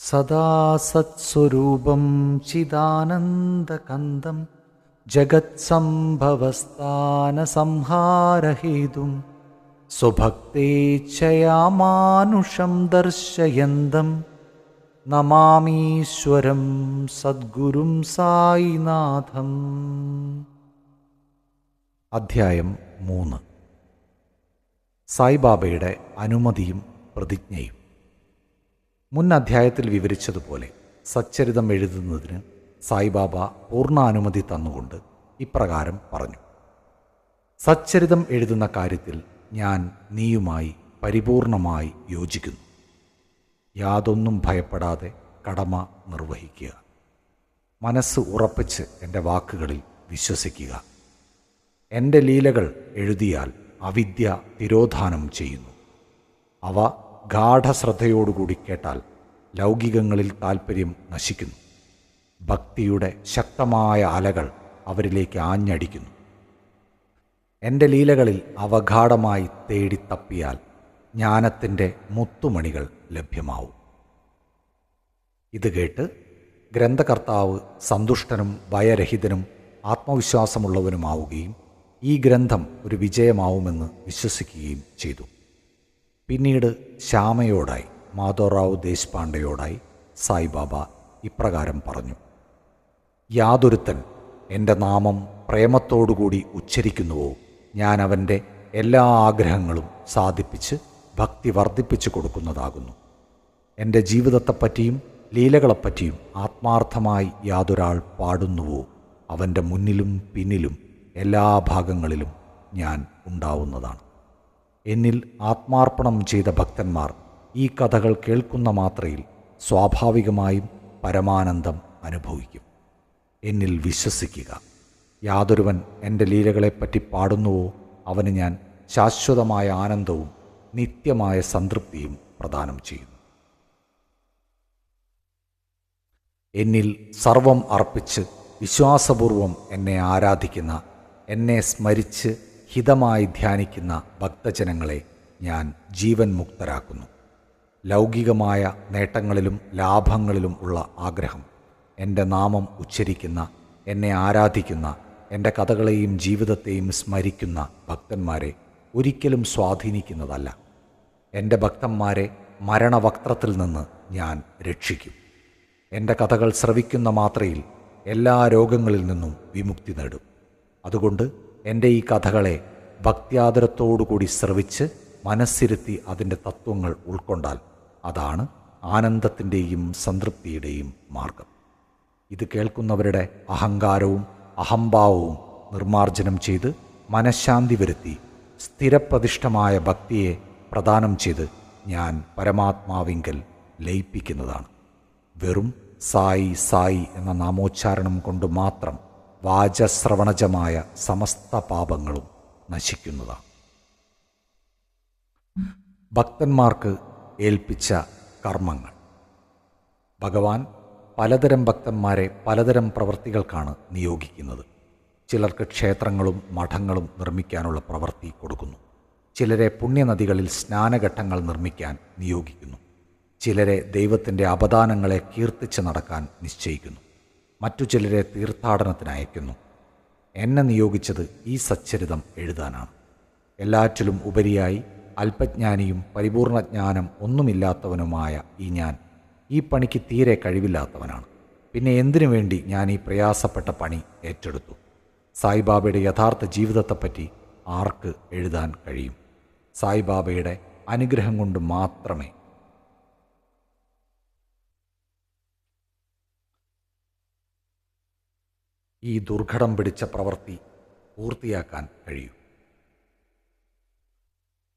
സദാ സത്സ്വരൂപം ചിദാനന്ദകന്ദം ജഗത്സംഭവസ്ഥാനസംഹാരഹേതും സ്വഭക്തേച്ഛയാമാനുഷം ദർശയന്തം നമാമീശ്വരം സദ്ഗുരും സായിനാഥം. അധ്യായം 3. സായിബാബയുടെ അനുമതിയും പ്രതിജ്ഞയും. മുൻ അധ്യായത്തിൽ വിവരിച്ചതുപോലെ സച്ചരിതം എഴുതുന്നതിന് സായിബാബ പൂർണ്ണാനുമതി തന്നുകൊണ്ട് ഇപ്രകാരം പറഞ്ഞു: സച്ചരിതം എഴുതുന്ന കാര്യത്തിൽ ഞാൻ നീയുമായി പരിപൂർണമായി യോജിക്കുന്നു. യാതൊന്നും ഭയപ്പെടാതെ കടമ നിർവഹിക്കുക. മനസ്സ് ഉറപ്പിച്ച് എൻ്റെ വാക്കുകളിൽ വിശ്വസിക്കുക. എൻ്റെ ലീലകൾ എഴുതിയാൽ അവിദ്യ തിരോധാനം ചെയ്യുന്നു. അവ ഗാഠശ്രദ്ധയോടുകൂടി കേട്ടാൽ ലൗകികങ്ങളിൽ താൽപ്പര്യം നശിക്കുന്നു. ഭക്തിയുടെ ശക്തമായ അലകൾ അവരിലേക്ക് ആഞ്ഞടിക്കുന്നു. എൻ്റെ ലീലകളിൽ അവഗാഢമായി തേടി തപ്പിയാൽ ജ്ഞാനത്തിൻ്റെ മുത്തുമണികൾ ലഭ്യമാവും. ഇത് കേട്ട് ഗ്രന്ഥകർത്താവ് സന്തുഷ്ടനും ഭയരഹിതനും ആത്മവിശ്വാസമുള്ളവനുമാവുകയും ഈ ഗ്രന്ഥം ഒരു വിജയമാവുമെന്ന് വിശ്വസിക്കുകയും ചെയ്തു. പിന്നീട് ശ്യാമയോടായി, മാധവറാവു ദേശ്പാണ്ഡെയോടായി സായിബാബ ഇപ്രകാരം പറഞ്ഞു: യാതൊരുത്തൻ എൻ്റെ നാമം പ്രേമത്തോടുകൂടി ഉച്ചരിക്കുന്നുവോ, ഞാൻ അവൻ്റെ എല്ലാ ആഗ്രഹങ്ങളും സാധിപ്പിച്ച് ഭക്തി വർദ്ധിപ്പിച്ചു കൊടുക്കുന്നതാകുന്നു. എൻ്റെ ജീവിതത്തെപ്പറ്റിയും ലീലകളെപ്പറ്റിയും ആത്മാർത്ഥമായി യാതൊരാൾ പാടുന്നുവോ, അവൻ്റെ മുന്നിലും പിന്നിലും എല്ലാ ഭാഗങ്ങളിലും ഞാൻ ഉണ്ടാവുന്നതാണ്. എന്നിൽ ആത്മാർപ്പണം ചെയ്ത ഭക്തന്മാർ ഈ കഥകൾ കേൾക്കുന്ന മാത്രയിൽ സ്വാഭാവികമായും പരമാനന്ദം അനുഭവിക്കും. എന്നിൽ വിശ്വസിക്കുക. യാതൊരുവൻ എൻ്റെ ലീലകളെപ്പറ്റി പാടുന്നുവോ, അവന് ഞാൻ ശാശ്വതമായ ആനന്ദവും നിത്യമായ സംതൃപ്തിയും പ്രദാനം ചെയ്യുന്നു. എന്നിൽ സർവം അർപ്പിച്ച് വിശ്വാസപൂർവം എന്നെ ആരാധിക്കുന്ന, എന്നെ സ്മരിച്ച് ഹിതമായി ധ്യാനിക്കുന്ന ഭക്തജനങ്ങളെ ഞാൻ ജീവൻ മുക്തരാക്കുന്നു. ലൗകികമായ നേട്ടങ്ങളിലും ലാഭങ്ങളിലും ഉള്ള ആഗ്രഹം എൻ്റെ നാമം ഉച്ചരിക്കുന്ന, എന്നെ ആരാധിക്കുന്ന, എൻ്റെ കഥകളെയും ജീവിതത്തെയും സ്മരിക്കുന്ന ഭക്തന്മാരെ ഒരിക്കലും സ്വാധീനിക്കുന്നതല്ല. എൻ്റെ ഭക്തന്മാരെ മരണവക്ത്രത്തിൽ നിന്ന് ഞാൻ രക്ഷിക്കും. എൻ്റെ കഥകൾ ശ്രവിക്കുന്ന മാത്രയിൽ എല്ലാ രോഗങ്ങളിൽ നിന്നും വിമുക്തി നേടും. അതുകൊണ്ട് എൻ്റെ ഈ കഥകളെ ഭക്ത്യാദരത്തോടുകൂടി ശ്രവിച്ച് മനസ്സിരുത്തി അതിൻ്റെ തത്വങ്ങൾ ഉൾക്കൊണ്ടാൽ അതാണ് ആനന്ദത്തിൻ്റെയും സംതൃപ്തിയുടെയും മാർഗം. ഇത് കേൾക്കുന്നവരുടെ അഹങ്കാരവും അഹംഭാവവും നിർമ്മാർജ്ജനം ചെയ്ത് മനഃശാന്തി വരുത്തി സ്ഥിരപ്രതിഷ്ഠമായ ഭക്തിയെ പ്രദാനം ചെയ്ത് ഞാൻ പരമാത്മാവിങ്കൽ ലയിപ്പിക്കുന്നതാണ്. വെറും സായി സായി എന്ന നാമോച്ചാരണം കൊണ്ട് മാത്രം വാചശ്രവണജമായ സമസ്ത പാപങ്ങളും നശിക്കുന്നതാണ്. ഭക്തന്മാർക്ക് ഏൽപ്പിച്ച കർമ്മങ്ങൾ. ഭഗവാൻ പലതരം ഭക്തന്മാരെ പലതരം പ്രവൃത്തികൾക്കാണ് നിയോഗിക്കുന്നത്. ചിലർക്ക് ക്ഷേത്രങ്ങളും മഠങ്ങളും നിർമ്മിക്കാനുള്ള പ്രവൃത്തി കൊടുക്കുന്നു. ചിലരെ പുണ്യനദികളിൽ സ്നാനഘട്ടങ്ങൾ നിർമ്മിക്കാൻ നിയോഗിക്കുന്നു. ചിലരെ ദൈവത്തിൻ്റെ അപദാനങ്ങളെ കീർത്തിച്ച് നടക്കാൻ നിശ്ചയിക്കുന്നു. മറ്റു ചിലരെ തീർത്ഥാടനത്തിന് അയക്കുന്നു. എന്നെ നിയോഗിച്ചത് ഈ സച്ചരിതം എഴുതാനാണ്. എല്ലാറ്റിലും ഉപരിയായി അല്പജ്ഞാനിയും പരിപൂർണജ്ഞാനം ഒന്നുമില്ലാത്തവനുമായ ഈ ഞാൻ ഈ പണിക്ക് തീരെ കഴിവില്ലാത്തവനാണ്. പിന്നെ എന്തിനു വേണ്ടി ഞാൻ ഈ പ്രയാസപ്പെട്ട പണി ഏറ്റെടുത്തു? സായിബാബയുടെ യഥാർത്ഥ ജീവിതത്തെപ്പറ്റി ആർക്ക് എഴുതാൻ കഴിയും? സായിബാബയുടെ അനുഗ്രഹം കൊണ്ട് മാത്രമേ ഈ ദുർഘടം പിടിച്ച പ്രവൃത്തി പൂർത്തിയാക്കാൻ കഴിയൂ.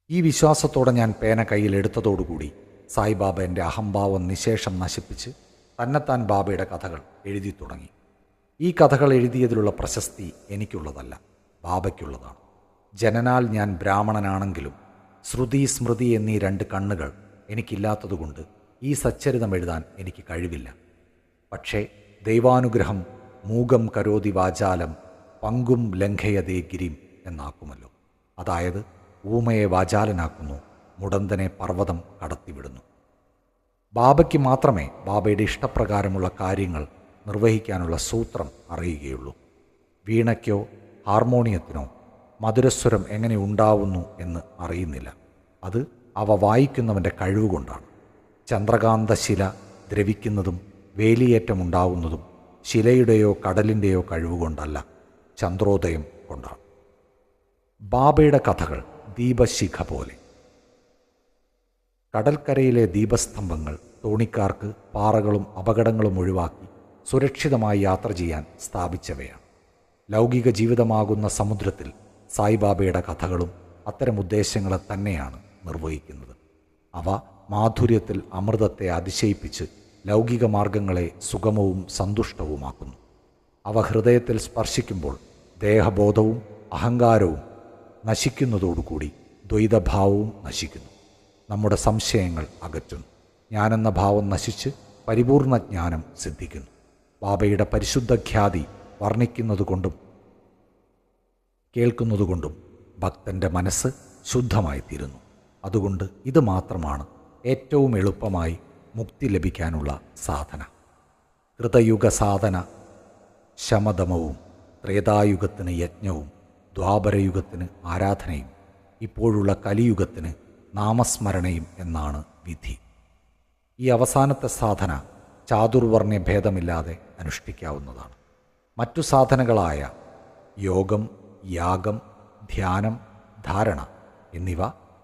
ഈ വിശ്വാസത്തോടെ ഞാൻ പേന കയ്യിലെടുത്തതോടുകൂടി സായിബാബ എൻ്റെ അഹംഭാവം നിശേഷം നശിപ്പിച്ച് തന്നെത്താൻ ബാബയുടെ കഥകൾ എഴുതി തുടങ്ങി. ഈ കഥകൾ എഴുതിയതിലുള്ള പ്രശസ്തി എനിക്കുള്ളതല്ല, ബാബയ്ക്കുള്ളതാണ്. ജനനാൽ ഞാൻ ബ്രാഹ്മണനാണെങ്കിലും ശ്രുതി സ്മൃതി എന്നീ 2 കണ്ണുകൾ എനിക്കില്ലാത്തതുകൊണ്ട് ഈ സച്ചരിതം എഴുതാൻ എനിക്ക് കഴിവില്ല. പക്ഷേ ദൈവാനുഗ്രഹം മൂകം കരോതി വാചാലം പങ്കും ലംഘയതേ ഗിരിം എന്നാക്കുമല്ലോ. അതായത് ഊമയെ വാചാലനാക്കുന്നു, മുടന്തനെ പർവ്വതം കടത്തിവിടുന്നു. ബാബയ്ക്ക് മാത്രമേ ബാബയുടെ ഇഷ്ടപ്രകാരമുള്ള കാര്യങ്ങൾ നിർവഹിക്കാനുള്ള സൂത്രം അറിയുകയുള്ളൂ. വീണയ്ക്കോ ഹാർമോണിയത്തിനോ മധുരസ്വരം എങ്ങനെ ഉണ്ടാവുന്നു എന്ന് അറിയുന്നില്ല. അത് അവ വായിക്കുന്നവൻ്റെ കഴിവുകൊണ്ടാണ്. ചന്ദ്രകാന്തശില ദ്രവിക്കുന്നതും വേലിയേറ്റമുണ്ടാവുന്നതും ശിലയുടെയോ കടലിൻ്റെയോ കഴിവുകൊണ്ടല്ല, ചന്ദ്രോദയം കൊണ്ടാണ്. ബാബയുടെ കഥകൾ ദീപശിഖ പോലെ. കടൽക്കരയിലെ ദീപസ്തംഭങ്ങൾ തോണിക്കാർക്ക് പാറകളും അപകടങ്ങളും ഒഴിവാക്കി സുരക്ഷിതമായി യാത്ര ചെയ്യാൻ സ്ഥാപിച്ചവയാണ്. ലൗകിക ജീവിതമാകുന്ന സമുദ്രത്തിൽ സായിബാബയുടെ കഥകളും അത്തരം ഉദ്ദേശങ്ങളെ തന്നെയാണ് നിർവഹിക്കുന്നത്. അവ മാധുര്യത്തിൽ അമൃതത്തെ അതിശയിപ്പിച്ച് ലൗകിക മാർഗങ്ങളെ സുഗമവും സന്തുഷ്ടവുമാക്കുന്നു. അവ ഹൃദയത്തിൽ സ്പർശിക്കുമ്പോൾ ദേഹബോധവും അഹങ്കാരവും നശിക്കുന്നതോടുകൂടി ദ്വൈതഭാവവും നശിക്കുന്നു. നമ്മുടെ സംശയങ്ങൾ അകറ്റുന്നു. ഞാനെന്ന ഭാവം നശിച്ച് പരിപൂർണ ജ്ഞാനം സിദ്ധിക്കുന്നു. ബാബയുടെ പരിശുദ്ധ ഖ്യാതി വർണ്ണിക്കുന്നതുകൊണ്ടും കേൾക്കുന്നതുകൊണ്ടും ഭക്തൻ്റെ മനസ്സ് ശുദ്ധമായിത്തീരുന്നു. അതുകൊണ്ട് ഇത് മാത്രമാണ് ഏറ്റവും എളുപ്പമായി മുക്തി ലഭിക്കാനുള്ള സാധന. കൃതയുഗ സാധന ശമദമവും, ത്രേതായുഗത്തിന് യജ്ഞവും, ദ്വാപരയുഗത്തിന് ആരാധനയും, ഇപ്പോഴുള്ള കലിയുഗത്തിന് നാമസ്മരണയും എന്നാണ് വിധി. ഈ അവസാനത്തെ സാധന ചാതുർവർണ്ണ്യ ഭേദമില്ലാതെ അനുഷ്ഠിക്കാവുന്നതാണ്. മറ്റു സാധനകളായ യോഗം, യാഗം, ധ്യാനം, ധാരണ എന്നിവ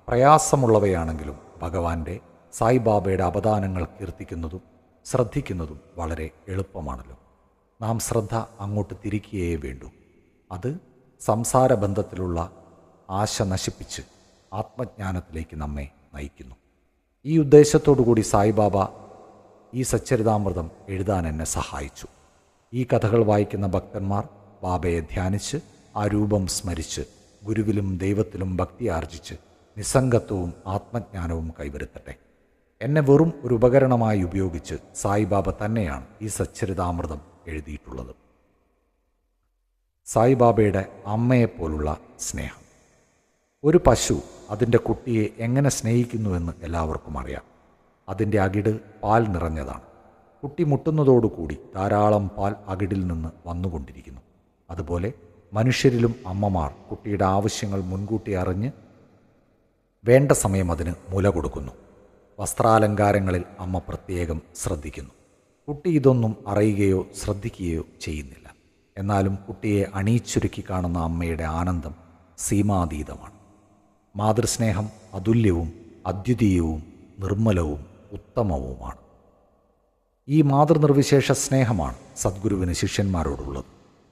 പ്രയാസമുള്ളവയാണെങ്കിലും ഭഗവാന്റെ സായിബാബയുടെ അവദാനങ്ങൾ കീർത്തിക്കുന്നതും ശ്രദ്ധിക്കുന്നതും വളരെ എളുപ്പമാണല്ലോ. നാം ശ്രദ്ധ അങ്ങോട്ട് തിരിക്കുകയേ വേണ്ടൂ. അത് സംസാരബന്ധത്തിലുള്ള ആശ നശിപ്പിച്ച് ആത്മജ്ഞാനത്തിലേക്ക് നമ്മെ നയിക്കുന്നു. ഈ ഉദ്ദേശത്തോടുകൂടി സായിബാബ ഈ സച്ചരിതാമൃതം എഴുതാൻ എന്നെ സഹായിച്ചു. ഈ കഥകൾ വായിക്കുന്ന ഭക്തന്മാർ ബാബയെ ധ്യാനിച്ച് ആ രൂപം സ്മരിച്ച് ഗുരുവിലും ദൈവത്തിലും ഭക്തി ആർജിച്ച് നിസ്സംഗത്വവും ആത്മജ്ഞാനവും കൈവരുത്തട്ടെ. എന്നെ വെറും ഒരു ഉപകരണമായി ഉപയോഗിച്ച് സായിബാബ തന്നെയാണ് ഈ സച്ചരിതാമൃതം എഴുതിയിട്ടുള്ളത്. സായിബാബയുടെ അമ്മയെപ്പോലുള്ള സ്നേഹം. ഒരു പശു അതിൻ്റെ കുട്ടിയെ എങ്ങനെ സ്നേഹിക്കുന്നുവെന്ന് എല്ലാവർക്കും അറിയാം. അതിൻ്റെ അകിട് പാൽ നിറഞ്ഞതാണ്. കുട്ടി മുട്ടുന്നതോടുകൂടി ധാരാളം പാൽ അകിടിൽ നിന്ന് വന്നുകൊണ്ടിരിക്കുന്നു. അതുപോലെ മനുഷ്യരിലും അമ്മമാർ കുട്ടിയുടെ ആവശ്യങ്ങൾ മുൻകൂട്ടി അറിഞ്ഞ് വേണ്ട സമയം അതിന് മുല കൊടുക്കുന്നു. വസ്ത്രാലങ്കാരങ്ങളിൽ അമ്മ പ്രത്യേകം ശ്രദ്ധിക്കുന്നു. കുട്ടി ഇതൊന്നും അറിയുകയോ ശ്രദ്ധിക്കുകയോ ചെയ്യുന്നില്ല. എന്നാലും കുട്ടിയെ അണിയിച്ചൊരുക്കി കാണുന്ന അമ്മയുടെ ആനന്ദം സീമാതീതമാണ്. മാതൃസ്നേഹം അതുല്യവും അദ്വിതീയവും നിർമ്മലവും ഉത്തമവുമാണ്. ഈ മാതൃനിർവിശേഷ സ്നേഹമാണ് സദ്ഗുരുവിന് ശിഷ്യന്മാരോടുള്ളത്.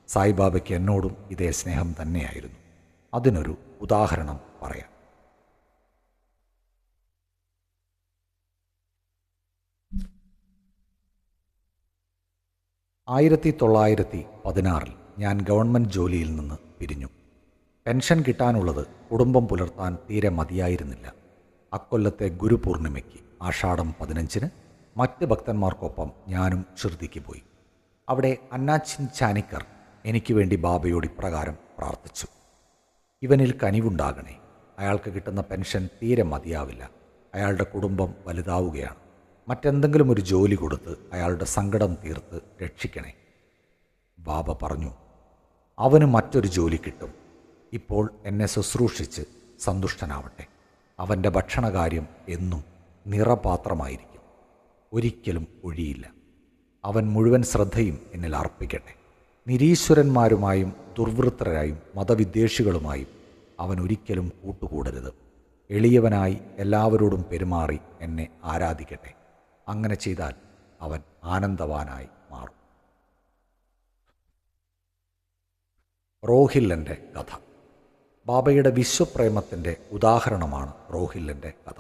സായിബാബയ്ക്ക് എന്നോടും ഇതേ സ്നേഹം തന്നെയായിരുന്നു. അതിനൊരു ഉദാഹരണം പറയാം. ആയിരത്തി 1916 ഞാൻ ഗവൺമെൻറ് ജോലിയിൽ നിന്ന് പിരിഞ്ഞു. പെൻഷൻ കിട്ടാനുള്ളത് കുടുംബം പുലർത്താൻ തീരെ മതിയായിരുന്നില്ല. അക്കൊല്ലത്തെ ഗുരുപൂർണിമയ്ക്ക് ആഷാഢം 15 മറ്റ് ഭക്തന്മാർക്കൊപ്പം ഞാനും ഷിർദിക്ക് പോയി. അവിടെ അന്നാച്ചിൻ ചാനിക്കർ എനിക്ക് വേണ്ടി ബാബയോട് ഇപ്രകാരം പ്രാർത്ഥിച്ചു: ഇവനിൽ കനിവുണ്ടാകണേ. അയാൾക്ക് കിട്ടുന്ന പെൻഷൻ തീരെ മതിയാവില്ല. അയാളുടെ കുടുംബം വലുതാവുകയാണ്. മറ്റെന്തെങ്കിലും ഒരു ജോലി കൊടുത്ത് അയാളുടെ സങ്കടം തീർത്ത് രക്ഷിക്കണേ. ബാബ പറഞ്ഞു, അവന് മറ്റൊരു ജോലി കിട്ടും. ഇപ്പോൾ എന്നെ ശുശ്രൂഷിച്ച് സന്തുഷ്ടനാവട്ടെ. അവൻ്റെ ഭക്ഷണകാര്യം എന്നും നിറപാത്രമായിരിക്കും, ഒരിക്കലും ഒഴിയില്ല. അവൻ മുഴുവൻ ശ്രദ്ധയും എന്നിൽ അർപ്പിക്കട്ടെ. നിരീശ്വരന്മാരുമായും ദുർവൃത്തരായും മതവിദ്വേഷികളുമായും അവൻ ഒരിക്കലും കൂട്ടുകൂടരുത്. എളിയവനായി എല്ലാവരോടും പെരുമാറി എന്നെ ആരാധിക്കട്ടെ. അങ്ങനെ ചെയ്താൽ അവൻ ആനന്ദവാനായി മാറും. റോഹില്ലൻ്റെ കഥ. ബാബയുടെ വിശ്വപ്രേമത്തിൻ്റെ ഉദാഹരണമാണ് റോഹില്ലൻ്റെ കഥ.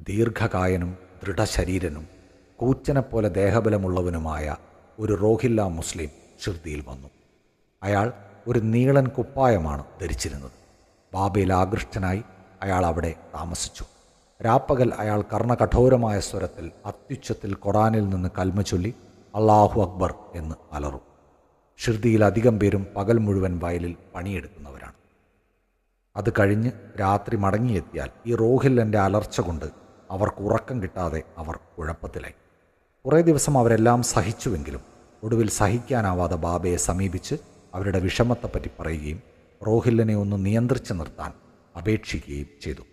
ദീർഘകായനും ദൃഢശരീരനും കൂറ്റനെപ്പോലെ ദേഹബലമുള്ളവനുമായ ഒരു റോഹില്ല മുസ്ലിം ഷിർദിയിൽ വന്നു. അയാൾ ഒരു നീളൻ കുപ്പായമാണ് ധരിച്ചിരുന്നത്. ബാബയിൽ ആകൃഷ്ടനായി അയാൾ അവിടെ താമസിച്ചു. രാപ്പകൽ അയാൾ കർണകഠോരമായ സ്വരത്തിൽ അത്യുച്ചത്തിൽ ഖുറാനിൽ നിന്ന് കൽമ ചൊല്ലി അല്ലാഹു അക്ബർ എന്ന് അലറും. ഷിർദിയിൽ അധികം പേരും പകൽ മുഴുവൻ വയലിൽ പണിയെടുക്കുന്നവരാണ്. അത് കഴിഞ്ഞ് രാത്രി മടങ്ങിയെത്തിയാൽ ഈ റോഹില്ലൻ്റെ അലർച്ച കൊണ്ട് അവർക്ക് ഉറക്കം കിട്ടാതെ അവർ കുഴപ്പത്തിലായി. കുറേ ദിവസം അവരെല്ലാം സഹിച്ചുവെങ്കിലും ഒടുവിൽ സഹിക്കാനാവാതെ ബാബയെ സമീപിച്ച് അവരുടെ വിഷമത്തെപ്പറ്റി പറയുകയും റോഹില്ലിനെ ഒന്ന് നിയന്ത്രിച്ചു നിർത്താൻ അപേക്ഷിക്കുകയും ചെയ്തു.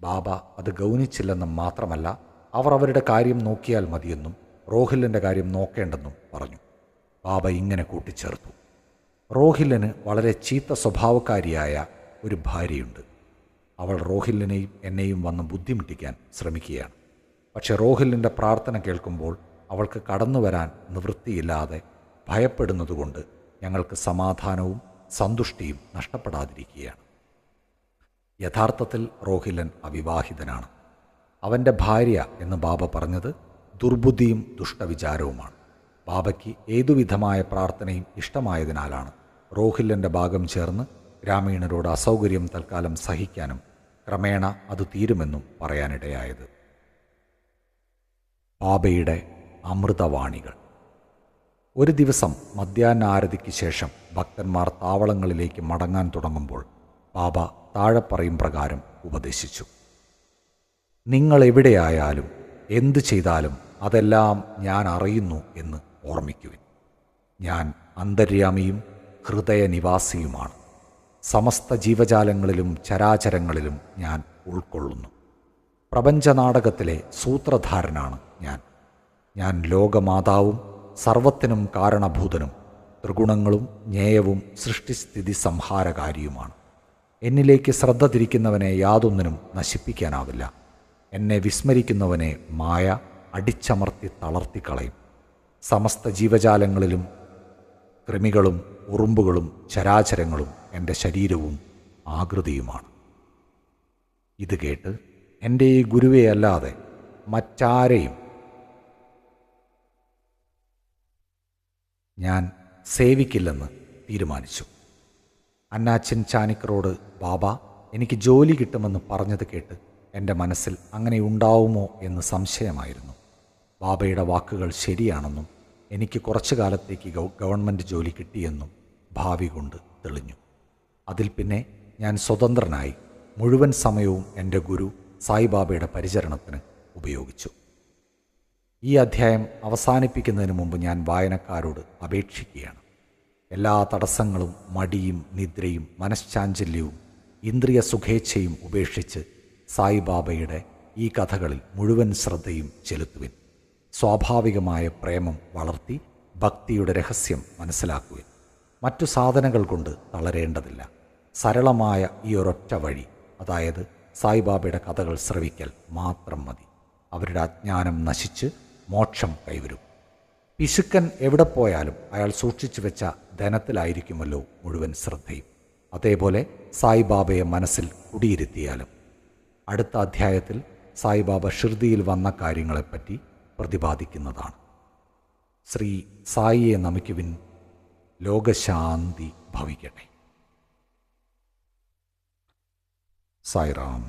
ബാബ അത് ഗൗനിച്ചില്ലെന്നും മാത്രമല്ല, അവർ അവരുടെ കാര്യം നോക്കിയാൽ മതിയെന്നും റോഹില്ലിൻ്റെ കാര്യം നോക്കേണ്ടെന്നും പറഞ്ഞു. ബാബ ഇങ്ങനെ കൂട്ടിച്ചേർത്തു: റോഹില്ലിന് വളരെ ചീത്ത സ്വഭാവക്കാരിയായ ഒരു ഭാര്യയുണ്ട്. അവൾ റോഹില്ലിനെയും എന്നെയും വന്ന് ബുദ്ധിമുട്ടിക്കാൻ ശ്രമിക്കുകയാണ്. പക്ഷെ റോഹില്ലിൻ്റെ പ്രാർത്ഥന കേൾക്കുമ്പോൾ അവൾക്ക് കടന്നു വരാൻ നിവൃത്തിയില്ലാതെ ഭയപ്പെടുന്നതുകൊണ്ട് ഞങ്ങൾക്ക് സമാധാനവും സന്തുഷ്ടിയും നഷ്ടപ്പെടാതിരിക്കുകയാണ്. യഥാർത്ഥത്തിൽ റോഹില്ലൻ അവിവാഹിതനാണ്. അവൻ്റെ ഭാര്യ എന്ന് ബാബ പറഞ്ഞത് ദുർബുദ്ധിയും ദുഷ്ടവിചാരവുമാണ്. ബാബയ്ക്ക് ഏതുവിധമായ പ്രാർത്ഥനയും ഇഷ്ടമായതിനാലാണ് റോഹില്ലൻ്റെ ഭാഗം ചേർന്ന് ഗ്രാമീണരോട് അസൗകര്യം തൽക്കാലം സഹിക്കാനും ക്രമേണ അത് തീരുമെന്നും പറയാനിടയായത്. ബാബയുടെ അമൃതവാണികൾ. ഒരു ദിവസം മധ്യാഹ്നാരതിക്ക് ശേഷം ഭക്തന്മാർ താവളങ്ങളിലേക്ക് മടങ്ങാൻ തുടങ്ങുമ്പോൾ ബാബ താഴെ പറയും പ്രകാരം ഉപദേശിച്ചു: നിങ്ങൾ എവിടെയായാലും എന്തു ചെയ്താലും അതെല്ലാം ഞാൻ അറിയുന്നു എന്ന് ഓർമ്മിക്കുവിൻ. ഞാൻ അന്തര്യാമിയും ഹൃദയനിവാസിയുമാണ്. സമസ്ത ജീവജാലങ്ങളിലും ചരാചരങ്ങളിലും ഞാൻ ഉൾക്കൊള്ളുന്നു. പ്രപഞ്ചനാടകത്തിലെ സൂത്രധാരനാണ് ഞാൻ ലോകമാതാവും സർവത്തിനും കാരണഭൂതനും ത്രിഗുണങ്ങളും ജ്ഞേയവും സൃഷ്ടിസ്ഥിതി സംഹാരകാരിയുമാണ്. എന്നിലേക്ക് ശ്രദ്ധ തിരിക്കുന്നവനെ യാതൊന്നിനും നശിപ്പിക്കാനാവില്ല. എന്നെ വിസ്മരിക്കുന്നവനെ മായ അടിച്ചമർത്തി തളർത്തിക്കളയും. സമസ്ത ജീവജാലങ്ങളിലും കൃമികളും ഉറുമ്പുകളും ചരാചരങ്ങളും എൻ്റെ ശരീരവും ആകൃതിയുമാണ്. ഇത് കേട്ട് എൻ്റെ ഈ ഗുരുവെ അല്ലാതെ മറ്റാരെയും ഞാൻ സേവിക്കില്ലെന്ന് തീരുമാനിച്ചു. അന്നാച്ചിൻ ചാനിക്കറോട് ബാബ എനിക്ക് ജോലി കിട്ടുമെന്ന് പറഞ്ഞത് കേട്ട് എൻ്റെ മനസ്സിൽ അങ്ങനെ ഉണ്ടാവുമോ എന്ന് സംശയമായിരുന്നു. ബാബയുടെ വാക്കുകൾ ശരിയാണെന്നും എനിക്ക് കുറച്ചു കാലത്തേക്ക് ഗവൺമെൻറ് ജോലി കിട്ടിയെന്നും ഭാവി കൊണ്ട് തെളിഞ്ഞു. അതിൽ പിന്നെ ഞാൻ സ്വതന്ത്രനായി മുഴുവൻ സമയവും എൻ്റെ ഗുരു സായിബാബയുടെ പരിചരണത്തിന് ഉപയോഗിച്ചു. ഈ അധ്യായം അവസാനിപ്പിക്കുന്നതിന് മുമ്പ് ഞാൻ വായനക്കാരോട് അപേക്ഷിക്കുകയാണ്. എല്ലാ തടസ്സങ്ങളും മടിയും നിദ്രയും മനഃശാഞ്ചല്യവും ഇന്ദ്രിയ സുഖേച്ഛയും ഉപേക്ഷിച്ച് സായിബാബയുടെ ഈ കഥകളിൽ മുഴുവൻ ശ്രദ്ധയും ചെലുത്തുവിൻ. സ്വാഭാവികമായ പ്രേമം വളർത്തി ഭക്തിയുടെ രഹസ്യം മനസ്സിലാക്കുവിൻ. മറ്റു സാധനങ്ങൾ കൊണ്ട് തളരേണ്ടതില്ല. സരളമായ ഈ ഒരൊറ്റ വഴി, അതായത് സായിബാബയുടെ കഥകൾ ശ്രവിക്കൽ മാത്രം മതി. അവരുടെ അജ്ഞാനം നശിച്ച് മോക്ഷം കൈവരും. പിശുക്കൻ എവിടെ പോയാലും അയാൾ സൂക്ഷിച്ചു വെച്ച ധനത്തിലായിരിക്കുമല്ലോ മുഴുവൻ ശ്രദ്ധയും. അതേപോലെ സായിബാബയെ മനസ്സിൽ കുടിയിരുത്തിയാലും. അടുത്ത അധ്യായത്തിൽ സായിബാബ ഷിർദിയിൽ വന്ന കാര്യങ്ങളെപ്പറ്റി പ്രതിപാദിക്കുന്നതാണ്. ശ്രീ സായിയെ നമിക്കുവിൻ. ലോകശാന്തി ഭവിക്കട്ടെ. സായിറാം.